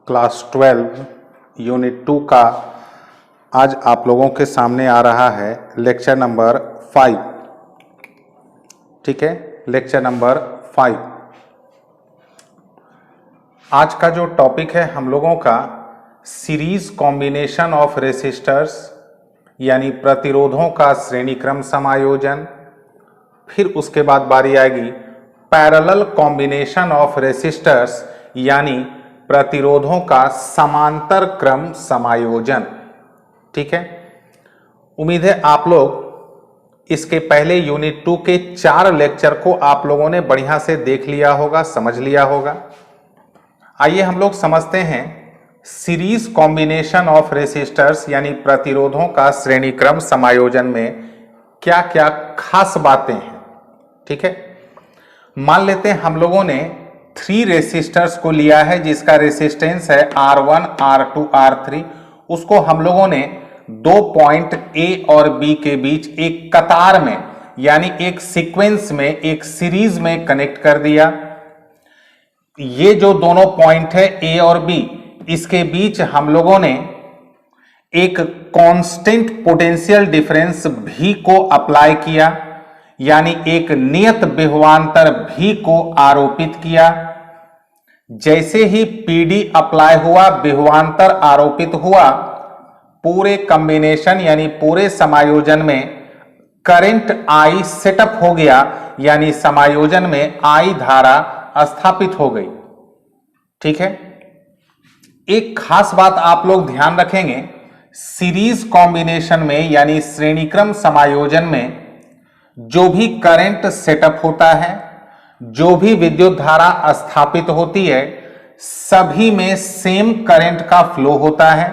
Class 12 unit 2 का आज आप लोगों के सामने आ रहा है लेक्चर नंबर 5। ठीक है, लेक्चर नंबर 5। आज का जो टॉपिक है हम लोगों का सीरीज कॉम्बिनेशन ऑफ रेसिस्टर्स यानी प्रतिरोधों का श्रेणी क्रम समायोजन। फिर उसके बाद बारी आएगी पैरेलल कॉम्बिनेशन ऑफ रेसिस्टर्स यानी प्रतिरोधों का समांतर क्रम समायोजन। ठीक है, उम्मीद है आप लोग इसके पहले यूनिट 2 के 4 लेक्चर को आप लोगों ने बढ़िया से देख लिया होगा, समझ लिया होगा। आइए हम लोग समझते हैं सीरीज कॉम्बिनेशन ऑफ रेसिस्टर्स यानी प्रतिरोधों का श्रेणी क्रम समायोजन में क्या क्या खास बातें हैं। ठीक है, मान लेते हैं हम लोगों ने 3 रेसिस्टर्स को लिया है जिसका रेसिस्टेंस है R1, R2, R3। उसको हम लोगों ने 2 पॉइंट A और B के बीच एक कतार में यानी एक सीक्वेंस में एक सीरीज में कनेक्ट कर दिया। ये जो दोनों पॉइंट है A और B, इसके बीच हम लोगों ने एक कांस्टेंट पोटेंशियल डिफरेंस V को अप्लाई किया यानी एक नियत विभवांतर V को आरोपित किया। जैसे ही PD अप्लाई हुआ, विभवांतर आरोपित हुआ, पूरे कॉम्बिनेशन यानी पूरे समायोजन में करंट I सेटअप हो गया यानी समायोजन में I धारा स्थापित हो गई। ठीक है, एक खास बात आप लोग ध्यान रखेंगे, सीरीज कॉम्बिनेशन में यानी श्रेणीक्रम समायोजन में जो भी करंट सेटअप होता है, जो भी विद्युत धारा स्थापित होती है, सभी में सेम करंट का फ्लो होता है।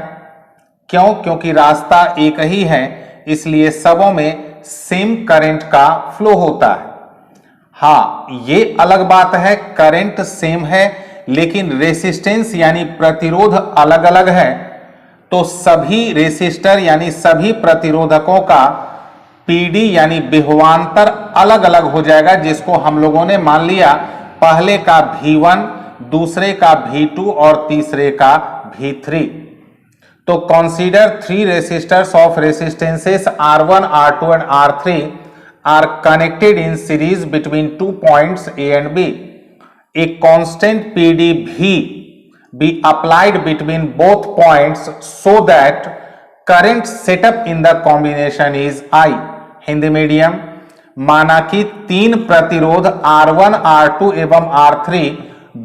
क्यों? क्योंकि रास्ता एक ही है, इसलिए सबों में सेम करंट का फ्लो होता है। हाँ, ये अलग बात है करंट सेम है लेकिन रेसिस्टेंस यानी प्रतिरोध अलग अलग है, तो सभी रेसिस्टर यानी सभी प्रतिरोधकों का PD यानी विभवांतर अलग अलग हो जाएगा, जिसको हम लोगों ने मान लिया पहले का V1, दूसरे का V2 और तीसरे का V3। तो consider 3 resistors of resistances R1, R2 and R3 are connected in series between 2 points A and B. A constant PD V be applied between both points so that current set up in the combination is I. Hindi medium, माना कि 3 प्रतिरोध R1, R2 एवं R3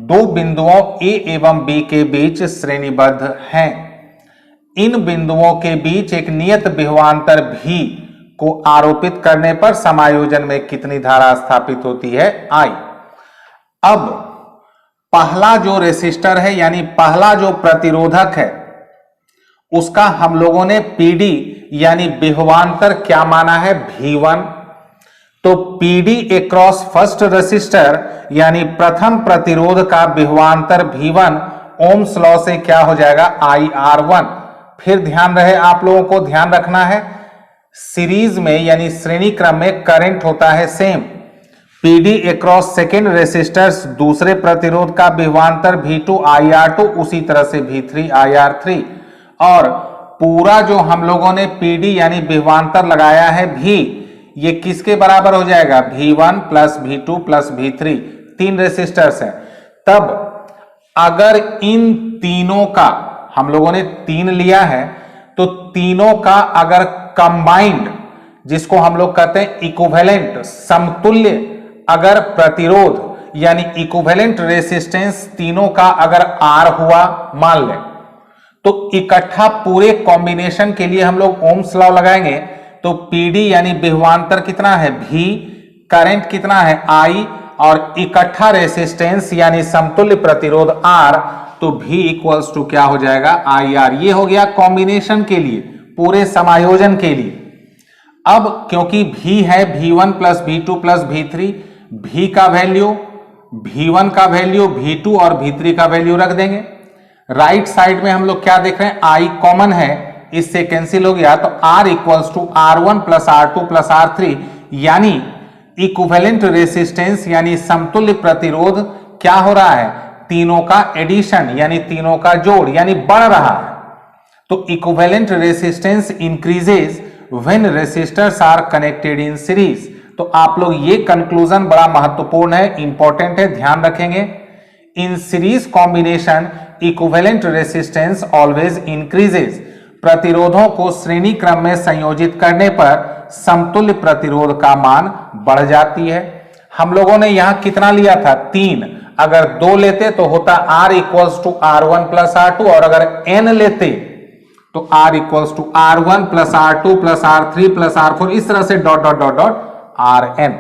2 बिंदुओं A एवं B के बीच श्रेणीबद्ध हैं। इन बिंदुओं के बीच एक नियत विभवांतर V को आरोपित करने पर समायोजन में कितनी धारा स्थापित होती है? I। अब पहला जो रेसिस्टर है यानी पहला जो प्रतिरोधक है, उसका हम लोगों ने PD यानी विभवांतर क्या माना है? V1। तो PD अक्रॉस फर्स्ट रेसिस्टर यानी प्रथम प्रतिरोध का विभवांतर V1 ओम्स लॉ से क्या हो जाएगा? IR1। फिर ध्यान रहे, आप लोगों को ध्यान रखना है, सीरीज में यानी श्रेणी क्रम में करंट होता है same. PD across second resistors दूसरे प्रतिरोध का विभवांतर V2 IR2, उसी तरह से V3 IR3। और पूरा जो हम लोगों ने PD यानी विभवांतर लगाया है V, ये किसके बराबर हो जाएगा? V1 plus V2 plus V3, 3 resistors हैं। तब अगर इन तीनों का हम लोगों ने 3 लिया है, तो तीनों का अगर कंबाइंड, जिसको हम लोग कहते हैं इक्विवेलेंट, समतुल्य अगर प्रतिरोध यानी इक्विवेलेंट रेसिस्टेंस तीनों का अगर R हुआ मान लें, तो इकट्ठा पूरे कॉम्बिनेशन के लिए हम लोग ओम्स लॉ लगाएंगे। तो PD यानी विभवांतर कितना है? V, करंट कितना है? I, और इकट्ठा रेसिस्टेंस यानी समतुल्य प्रतिरोध R, तो V इक्वल्स टू क्या हो जाएगा? IR। ये हो गया कॉम्बिनेशन के लिए, पूरे समायोजन के लिए। अब क्योंकि V है V1 plus V2 plus V3, V का वैल्यू, V1 का वैल्यू, V2 और V3 का वैल्यू रख देंगे। राइट साइड में हम लोग क्या देख रहे हैं? I कॉमन है, इससे कैंसिल हो गया, तो R equals to R1 plus R2 plus R3 यानी इक्विवेलेंट रेसिस्टेंस यानी समतुल्य प्रतिरोध क्या हो रहा है? तीनों का एडिशन यानी तीनों का जोड़ यानी बढ़ रहा है। तो equivalent resistance increases when resistors are connected in series. तो आप लोग ये कंक्लूजन बड़ा महत्वपूर्ण है, इंपॉर्टेंट है, ध्यान रखेंगे। In series combination equivalent resistance always increases. प्रतिरोधों को श्रेणी क्रम में संयोजित करने पर समतुल्य प्रतिरोध का मान बढ़ जाती है। हम लोगों ने यहां कितना लिया था? 3। अगर 2 लेते तो होता R equals to R1 plus R2, और अगर N लेते तो R equals to R1 plus R2 plus R3 plus R4, इस तरह से dot dot dot dot Rn।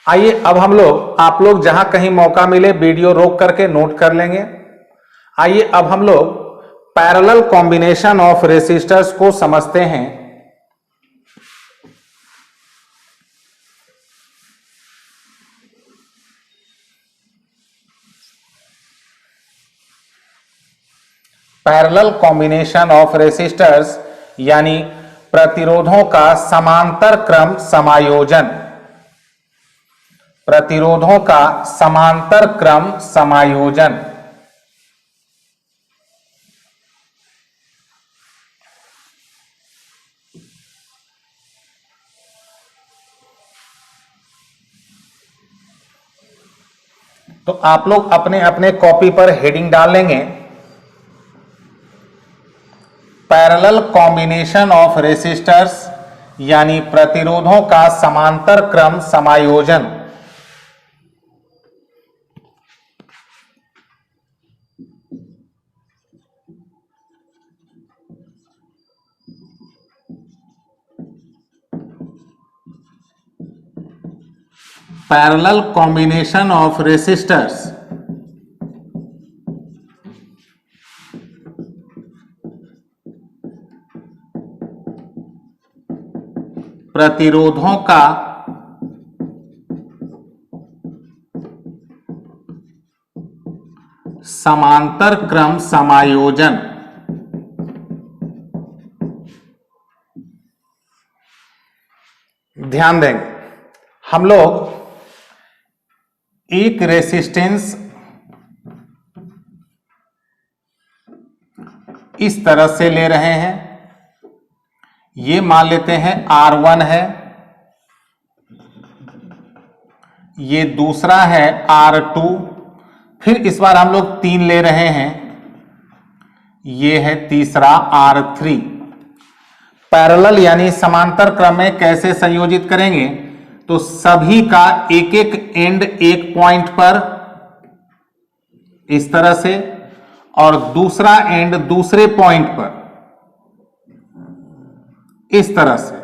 आइए अब हम लोग, आप लोग जहां कहीं मौका मिले वीडियो रोक करके नोट कर लेंगे। आइए अब हम लोग पैरेलल कॉम्बिनेशन ऑफ रेसिस्टर्स को समझते हैं। पैरेलल कॉम्बिनेशन ऑफ रेसिस्टर्स यानी प्रतिरोधों का समांतर क्रम समायोजन। प्रतिरोधों का समांतर क्रम समायोजन। तो आप लोग अपने अपने कॉपी पर हेडिंग डाल लेंगे, पैरेलल कॉम्बिनेशन ऑफ रेसिस्टर्स यानी प्रतिरोधों का समांतर क्रम समायोजन। पैरेलल कॉम्बिनेशन ऑफ रेसिस्टर्स प्रतिरोधों का समांतर क्रम समायोजन। ध्यान देंगे, हम लोग एक रेसिस्टेंस इस तरह से ले रहे हैं, ये मान लेते हैं R1 है, ये दूसरा है R2, फिर इस बार हम लोग 3 ले रहे हैं, ये है तीसरा R3। पैरेलल यानी समांतर क्रम में कैसे संयोजित करेंगे? तो सभी का एक एक एंड एक पॉइंट पर इस तरह से, और दूसरा एंड दूसरे पॉइंट पर इस तरह से,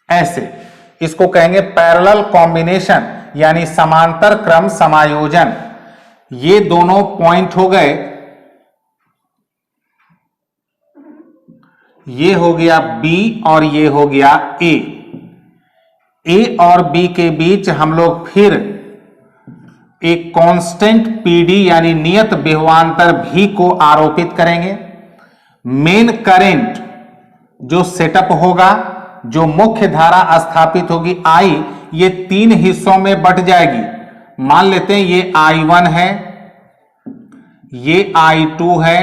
ऐसे। इसको कहेंगे पैरेलल कॉम्बिनेशन यानी समांतर क्रम समायोजन। ये दोनों पॉइंट हो गए, ये हो गया B और ये हो गया A। A और B के बीच हम लोग फिर एक कांस्टेंट PD यानी नियत विभवांतर V को आरोपित करेंगे। मेन करंट जो सेटअप होगा, जो मुख्य धारा स्थापित होगी I, ये 3 हिस्सों में बट जाएगी। मान लेते हैं ये I1 है, ये I2 है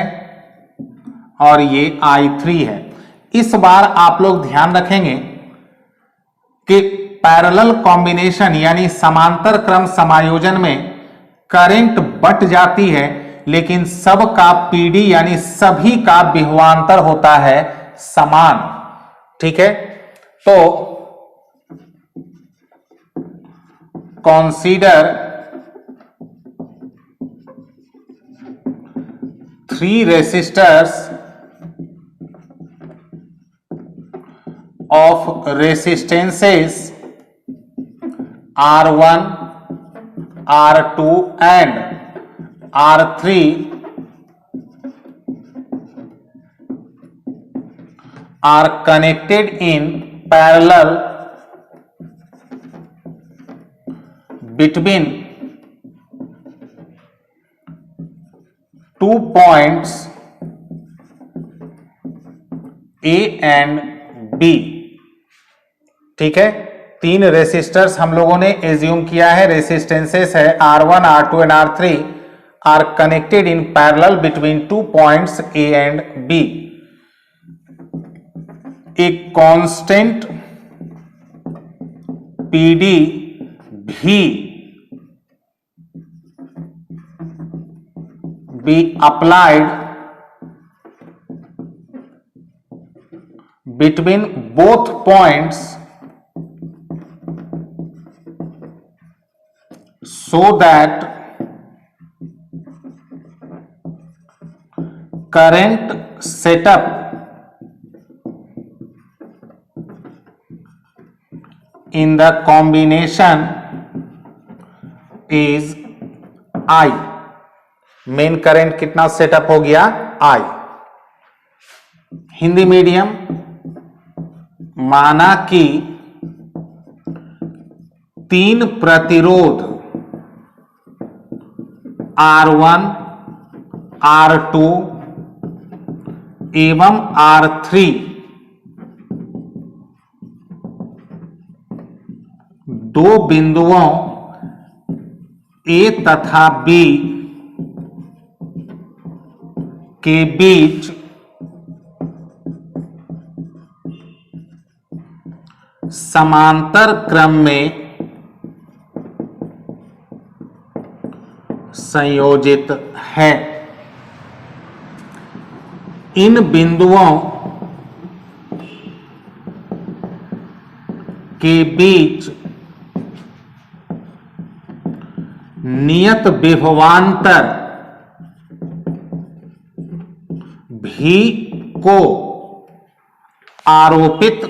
और ये I3 है। इस बार आप लोग ध्यान रखेंगे कि पैरेलल कॉम्बिनेशन यानी समांतर क्रम समायोजन में करंट बट जाती है, लेकिन सबका पीडी यानी सभी का विभवांतर होता है समान। ठीक है, तो consider 3 resistors of resistances R1, R2 and R3 are connected in parallel between 2 points A and B। ठीक है, तीन रेसिस्टर्स हम लोगों ने एज्यूम किया है, रेसिस्टेंसेस है R1, R2 and R3 are connected in parallel between 2 points A and B. एक कांस्टेंट PD भी be applied between both points so that current setup in the combination is I. Main current कितना setup हो गया? I. Hindi medium, माना कि तीन प्रतिरोध R1, R2 एवं R3 दो बिंदुओं A तथा B के बीच समांतर क्रम में संयोजित है. इन बिंदुओं के बीच नियत विभवांतर भी को आरोपित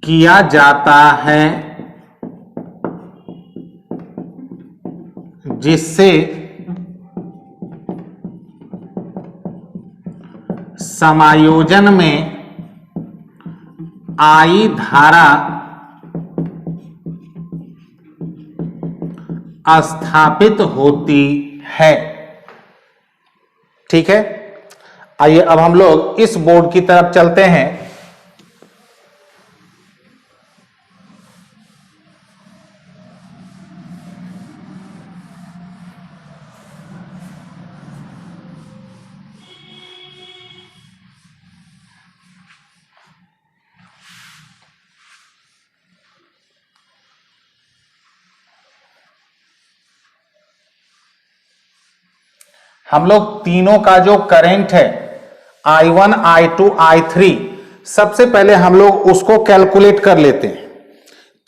किया जाता है, जिससे समायोजन में I धारा स्थापित होती है. ठीक है, आइए अब हम लोग इस बोर्ड की तरफ चलते हैं. हम लोग तीनों का जो करंट है I1, I2, I3, सबसे पहले हम लोग उसको कैलकुलेट कर लेते हैं.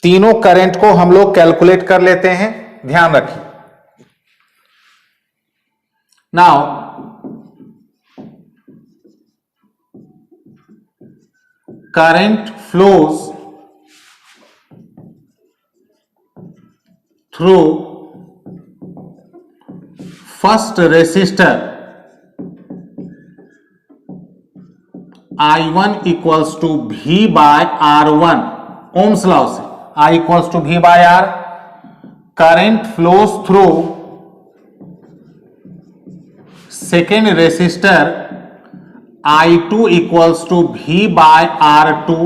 तीनों करंट को हम लोग कैलकुलेट कर लेते हैं, ध्यान रखिए. Now current flows through first resistor I1 equals to V by R1, Ohm's law से I equals to V by R. Current flows through second resistor I2 equals to V by R2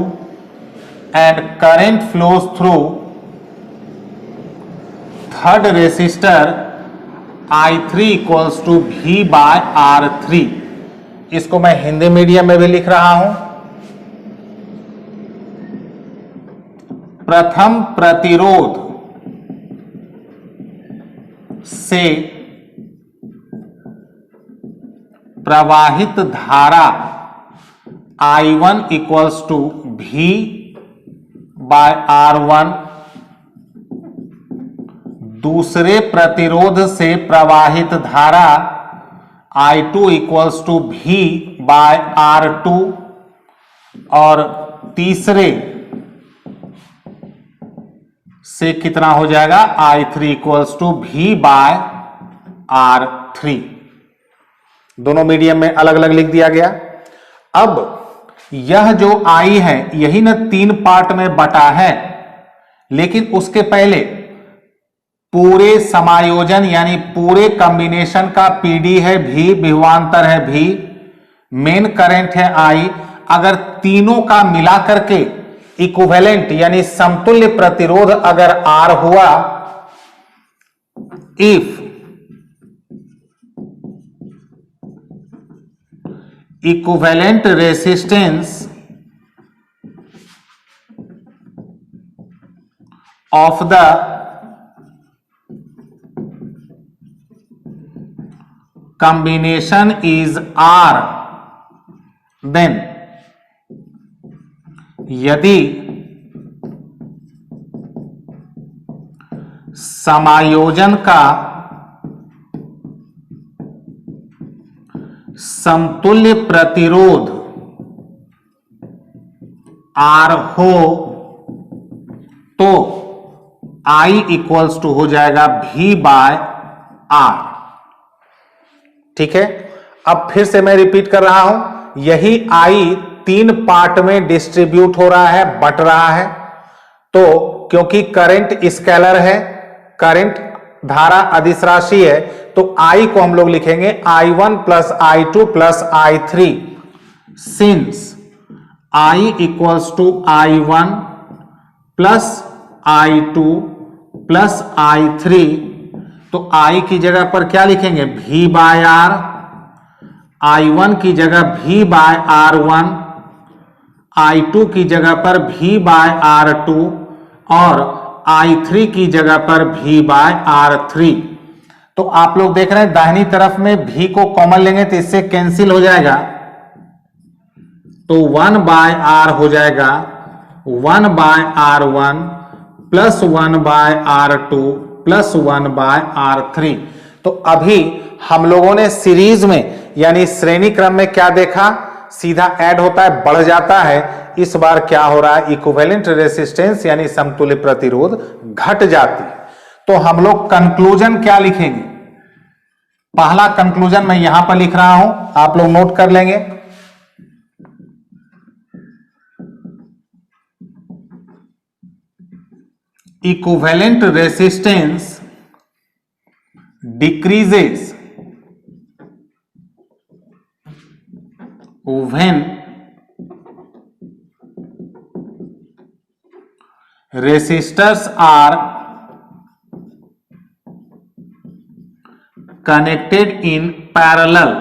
and current flows through third resistor I3 equals to V by R3. इसको मैं Hindi medium में भी लिख रहा हूं. प्रथम प्रतिरोध से प्रवाहित धारा I1 equals to V by R1, दूसरे प्रतिरोध से प्रवाहित धारा I2 equals to V by R2 और तीसरे से कितना हो जाएगा I3 equals to V by R3. दोनों मीडियम में अलग अलग लिख दिया गया. अब यह जो I है यही ना तीन पार्ट में बटा है, लेकिन उसके पहले पूरे समायोजन यानी पूरे कॉम्बिनेशन का PD है V, विभवांतर है V, मेन करंट है I, अगर तीनों का मिला करके इक्विवेलेंट यानी समतुल्य प्रतिरोध अगर R हुआ, if equivalent resistance of the combination is R, then यदि समायोजन का समतुल्य प्रतिरोध R हो तो I इक्वल्स टू हो जाएगा V बाय R। ठीक है, अब फिर से मैं रिपीट कर रहा हूं, यही I तीन पार्ट में डिस्ट्रीब्यूट हो रहा है, बट रहा है। तो क्योंकि करंट स्केलर है, करंट धारा अदिश राशि है, तो I को हम लोग लिखेंगे I1 plus I2 plus I3, since I equals to I1 plus I2 plus I3, तो I की जगह पर क्या लिखेंगे, V बाय R, I1 की जगह V बाय R1, I2 की जगह पर V बाय R2 और I3 की जगह पर V बाय R3। तो आप लोग देख रहे हैं दाहिनी तरफ में V को कॉमन लेंगे तो इससे कैंसिल हो जाएगा, तो 1 बाय R हो जाएगा 1 by R1 plus 1 by R2 plus 1 by R3। तो अभी हम लोगों ने सीरीज में यानी श्रेणी क्रम में क्या देखा, सीधा ऐड होता है, बढ़ जाता है। इस बार क्या हो रहा है, इक्विवेलेंट रेसिस्टेंस यानी समतुल्य प्रतिरोध घट जाती है। तो हम लोग कंक्लूजन क्या लिखेंगे, पहला कंक्लूजन मैं यहां पर लिख रहा हूं, आप लोग नोट कर लेंगे। Equivalent resistance decreases when resistors are connected in parallel।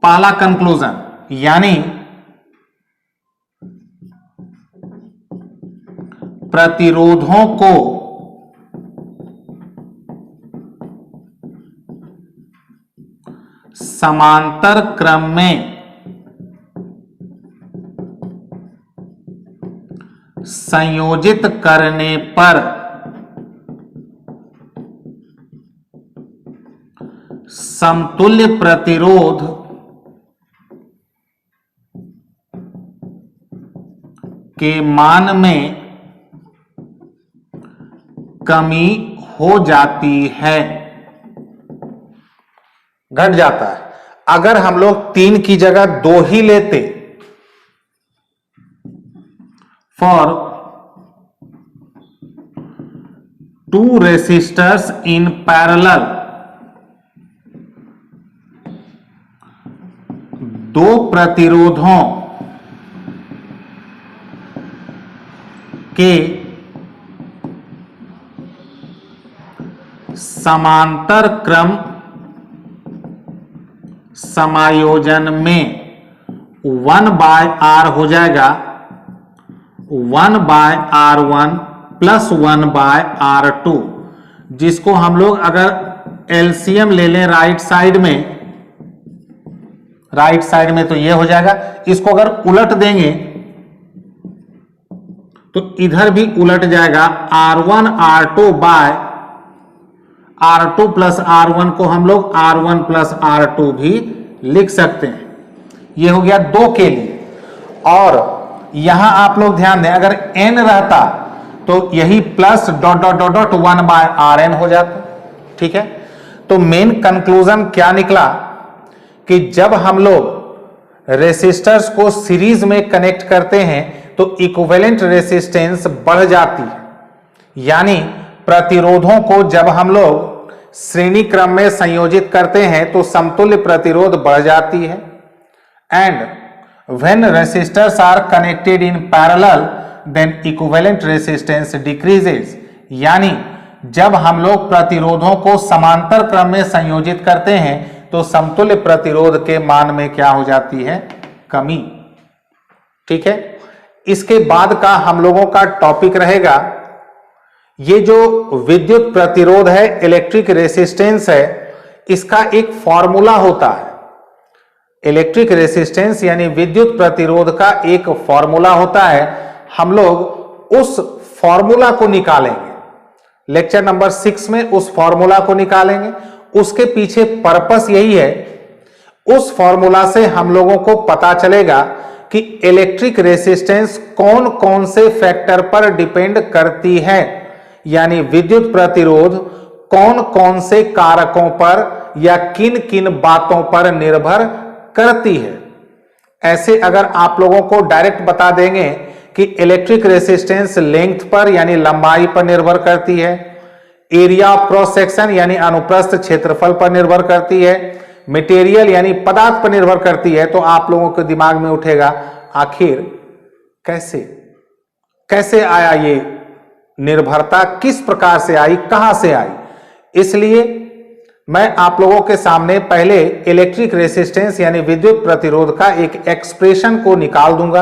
पहला कंक्लूजन यानी प्रतिरोधों को समांतर क्रम में संयोजित करने पर समतुल्य प्रतिरोध के मान में कमी हो जाती है, घट जाता है। अगर हम लोग 3 की जगह 2 ही लेते, फॉर 2 रेसिस्टर्स इन पैरेलल, 2 प्रतिरोधों के समांतर क्रम समायोजन में 1 बाय R हो जाएगा 1 by R1 plus 1 by R2, जिसको हम लोग अगर एलसीएम ले लें राइट साइड में तो ये हो जाएगा। इसको अगर उलट देंगे तो इधर भी उलट जाएगा, R1 R2 bye R2 plus R1 को हम लोग R1 प्लस R2 भी लिख सकते हैं। ये हो गया 2 के लिए। और यहां आप लोग ध्यान दें, अगर n रहता तो यही plus dot dot dot dot 1 by Rn हो जाता। ठीक है, तो मेन कंक्लूजन क्या निकला कि जब हम लोग रेसिस्टर्स को सीरीज में कनेक्ट करते हैं तो इक्विवेलेंट रेसिस्टेंस बढ़ जाती है, यानी प्रतिरोधों को जब हम लोग श्रेणी क्रम में संयोजित करते हैं तो समतुल्य प्रतिरोध बढ़ जाती है। and when resistors are connected in parallel then equivalent resistance decreases। यानी जब हम लोग प्रतिरोधों को समांतर क्रम में संयोजित करते हैं तो समतुल्य प्रतिरोध के मान में क्या हो जाती है, कमी। ठीक है, इसके बाद का हम लोगों का टॉपिक रहेगा, ये जो विद्युत प्रतिरोध है, इलेक्ट्रिक रेसिस्टेंस है, इसका एक फॉर्मूला होता है। इलेक्ट्रिक रेसिस्टेंस यानी विद्युत प्रतिरोध का एक फॉर्मूला होता है, हम लोग उस फॉर्मूला को निकालेंगे। लेक्चर नंबर 6 में उस फॉर्मूला को निकालेंगे। उसके पीछे पर्पस यही है, उस फॉर्मूला से हम लोगों को पता चलेगा कि इलेक्ट्रिक रेसिस्टेंस कौन कौन से फैक्टर पर डिपेंड करती है, यानी विद्युत प्रतिरोध कौन कौन से कारकों पर या किन किन बातों पर निर्भर करती है। ऐसे अगर आप लोगों को डायरेक्ट बता देंगे कि इलेक्ट्रिक रेसिस्टेंस लेंथ पर यानी लंबाई पर निर्भर करती है, एरिया ऑफ क्रॉस सेक्शन यानी अनुप्रस्थ क्षेत्रफल पर निर्भर करती है, मटेरियल यानी पदार्थ पर निर्भर करती है, तो आप लोगों के दिमाग में उठेगा आखिर कैसे आया ये निर्भरता, किस प्रकार से आई, कहां से आई। इसलिए मैं आप लोगों के सामने पहले इलेक्ट्रिक रेसिस्टेंस यानी विद्युत प्रतिरोध का एक एक्सप्रेशन को निकाल दूंगा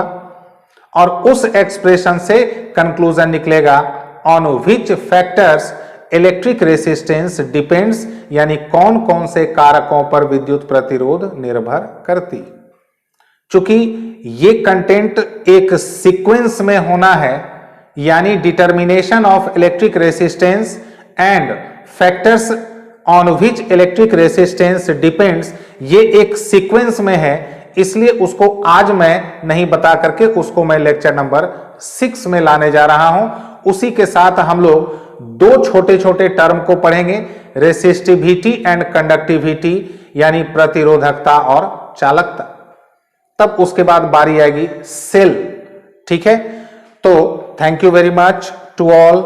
और उस एक्सप्रेशन से कंक्लूजन निकलेगा on which factors electric resistance depends, यानी कौन कौन से कारकों पर विद्युत प्रतिरोध निर्भर करती। चूंकि ये कंटेंट एक सीक्वेंस में होना है, यानी determination of electric resistance and factors on which electric resistance depends, ये एक सीक्वेंस में है, इसलिए उसको आज मैं नहीं बता करके उसको मैं लेक्चर नंबर 6 में लाने जा रहा हूं। उसी के साथ हम लोग दो छोटे छोटे टर्म को पढ़ेंगे, रेसिस्टिविटी एंड कंडक्टिविटी, यानी प्रतिरोधकता और चालकता। तब उसके बाद बारी आएगी सेल। ठीक है, तो thank you very much to all.